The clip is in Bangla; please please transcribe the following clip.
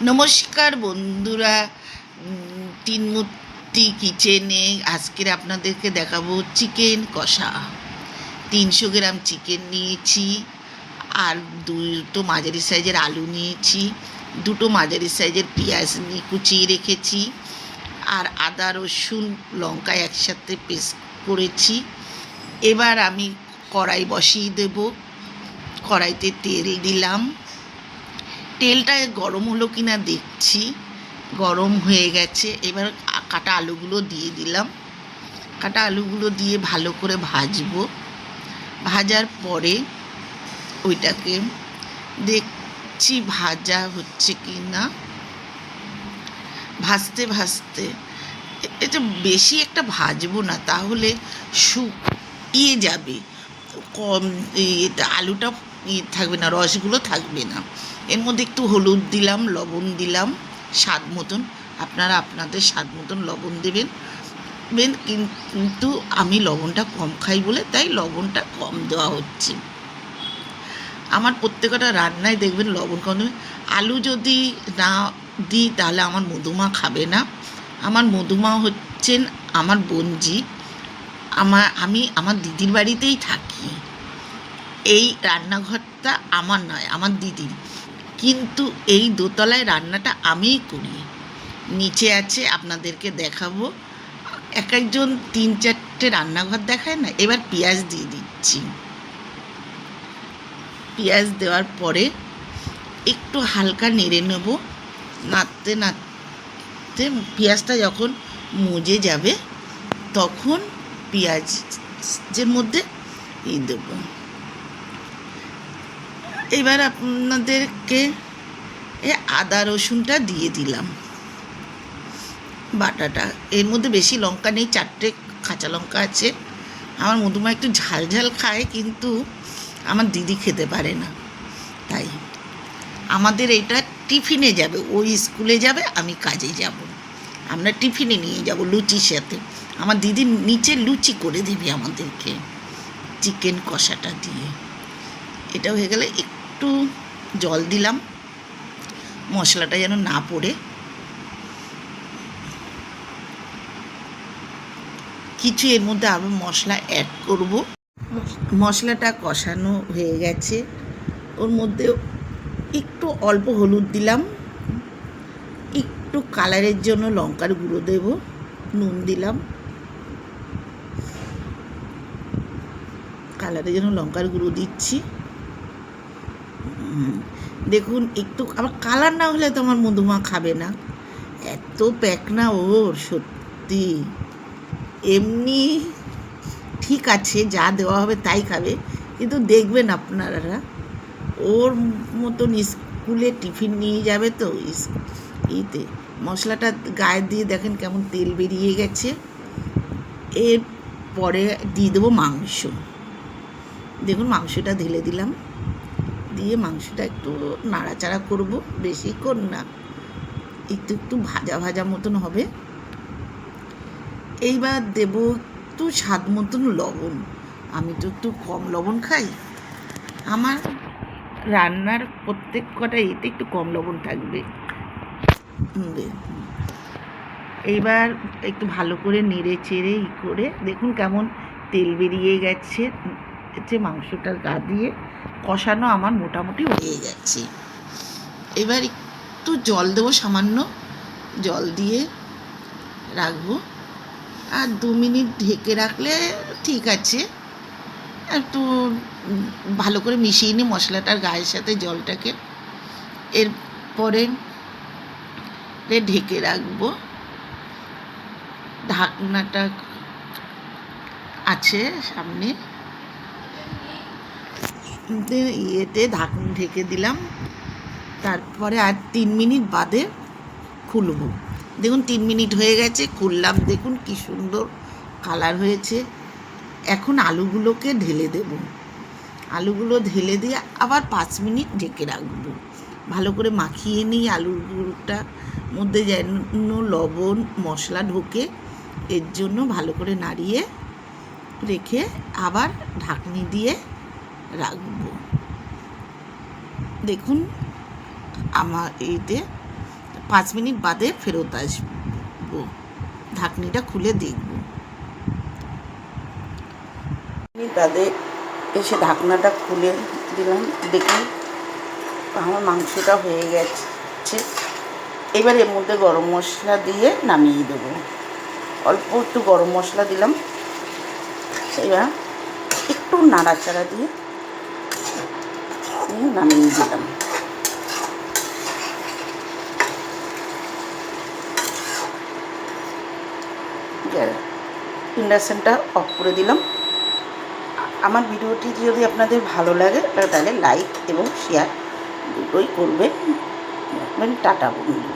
নমস্কার বন্ধুরা, তিনমূর্তি কিচেনে আজকের আপনাদেরকে দেখাবো চিকেন কষা। 300 গ্রাম চিকেন নিয়েছি, আর দুটো মাঝারি সাইজের আলু নিয়েছি, দুটো মাঝারি সাইজের পেঁয়াজ নিয়ে কুচিয়ে রেখেছি, আর আদা রসুন লঙ্কা একসাথে পেস্ট করেছি। এবার আমি কড়াই বসিয়ে দেব। কড়াইতে তেল দিলাম। তেলটা গরম হলো কি না দেখছি, গরম হয়ে গেছে। এবার কাটা আলুগুলো দিয়ে দিলাম। কাটা আলুগুলো দিয়ে ভালো করে ভাজবো। ভাজার পরে ওইটাকে দেখছি ভাজা হচ্ছে কি না। ভাজতে ভাজতে এটা বেশি একটা ভাজবো না, তাহলে শুকিয়ে যাবে, কম আলুটা থাকবে না, রসগুলো থাকবে না। এর মধ্যে একটু হলুদ দিলাম, লবণ দিলাম স্বাদ মতন। আপনারা আপনাদের স্বাদ মতন লবণ দেবেন। কিন্তু আমি লবণটা কম খাই বলে তাই লবণটা কম দেওয়া হচ্ছে। আমার প্রত্যেকটা রান্নায় দেখবেন লবণ কম দেবেন। আলু যদি না দিই তাহলে আমার মধুমা খাবে না। আমার মধুমা হচ্ছেন আমার বোনজি। আমি আমার দিদির বাড়িতেই থাকি। এই রান্নাঘরটা আমার নয়, আমার দিদির। কিন্তু এই দোতলায় রান্নাটা আমিই করি। নিচে আছে, আপনাদেরকে দেখাবো। এক একজন 3-4টে রান্নাঘর দেখায় না। এবার পেঁয়াজ দিয়ে দিচ্ছি। পেঁয়াজ দেওয়ার পরে একটু হালকা নেড়ে নেব। নাড়তে নাড়তে পেঁয়াজটা যখন মজে যাবে তখন পেঁয়াজের মধ্যে দেব। এবার আপনাদেরকে আদা রসুনটা দিয়ে দিলাম বাটাটা। এর মধ্যে বেশি লঙ্কা নেই, 4টে কাঁচা লঙ্কা আছে। আমার মধুমা একটু ঝাল ঝাল খায়, কিন্তু আমার দিদি খেতে পারে না। তাই আমাদের এটা টিফিনে যাবে। ওই স্কুলে যাবে, আমি কাজে যাব। আমরা টিফিনে নিয়ে যাব লুচির সাথে। আমার দিদি নিচে লুচি করে দেবে আমাদেরকে চিকেন কষাটা দিয়ে। এটা হয়ে গেলে একটু জল দিলাম, মশলাটা যেন না পড়ে। কিছু এর মধ্যে আরও মশলা অ্যাড করব। মশলাটা কষানো হয়ে গেছে। ওর মধ্যে একটু অল্প হলুদ দিলাম, একটু কালারের জন্য লঙ্কার গুঁড়ো দেব, নুন দিলাম, কালারের জন্য লঙ্কার গুঁড়ো দিচ্ছি। দেখুন, একটু আবার কালার না হলে তো আমার মধুমা খাবে না। এত প্যাকনা ওর, সত্যি। এমনি ঠিক আছে, যা দেওয়া হবে তাই খাবে, কিন্তু দেখবেন আপনারা ওর মতন স্কুলে টিফিন নিয়ে যাবে তো ইতে মশলাটা গায়ে দিয়ে দেখেন কেমন তেল বেরিয়ে গেছে। এরপরে দিয়ে দেবো মাংস। দেখুন, মাংসটা ঢেলে দিলাম। দিয়ে মাংসটা একটু নাড়াচাড়া করব, বেশিক্ষণ না, একটু একটু ভাজা ভাজা মতন হবে। এইবার দেব একটু স্বাদ মতন লবণ। আমি তো একটু কম লবণ খাই। আমার রান্নার প্রত্যেক কটা এতে একটু কম লবণ থাকবে। এইবার একটু ভালো করে নেড়ে চেড়ে করে দেখুন কেমন তেল বেরিয়ে গেছে। মাংসটার গা দিয়ে কষানো আমার মোটামুটি হয়ে গেছে। এবার একটু জল দেবো, সামান্য জল দিয়ে রাখবো। আর 2 মিনিট ঢেকে রাখলে ঠিক আছে। একটু ভালো করে মিশিয়ে নিই মশলাটার গায়ের সাথে জলটাকে। এরপরে ঢেকে রাখবো। ঢাকনাটা আছে সামনে, ঢাকনা ঢেকে দিলাম। তারপরে আর 3 মিনিট বাদে খুলবো। দেখুন 3 মিনিট হয়ে গেছে, খুললাম। দেখুন কি সুন্দর কালার হয়েছে। এখন আলুগুলোকে ঢেলে দেব। আলুগুলো ঢেলে দিয়ে আবার 5 মিনিট ঢেকে রাখবো। ভালো করে মাখিয়ে নিই আলুগুলোটার মধ্যে যেন লবণ মশলা ঢোকে। এর জন্য ভালো করে নাড়িয়ে রেখে আবার ঢাকনি দিয়ে রাখবো। দেখুন আমার এইতে 5 মিনিট বাদে ফেরত আসবো, ঢাকনিটা খুলে দেখব। মিনিট বাদে এসে ঢাকনাটা খুলে দিলাম, দেখি আমার মাংসটা হয়ে গেছে। এবার এর মধ্যে গরম মশলা দিয়ে নামিয়ে দেবো। অল্প একটু গরম মশলা দিলাম, এবার একটু নাড়াচাড়া দিয়ে নামিয়ে দিলাম। ইন্ডাকশানটা অফ করে দিলাম। আমার ভিডিওটি যদি আপনাদের ভালো লাগে তাহলে লাইক এবং শেয়ার দুটোই করবেন। টাটা বন্ধু।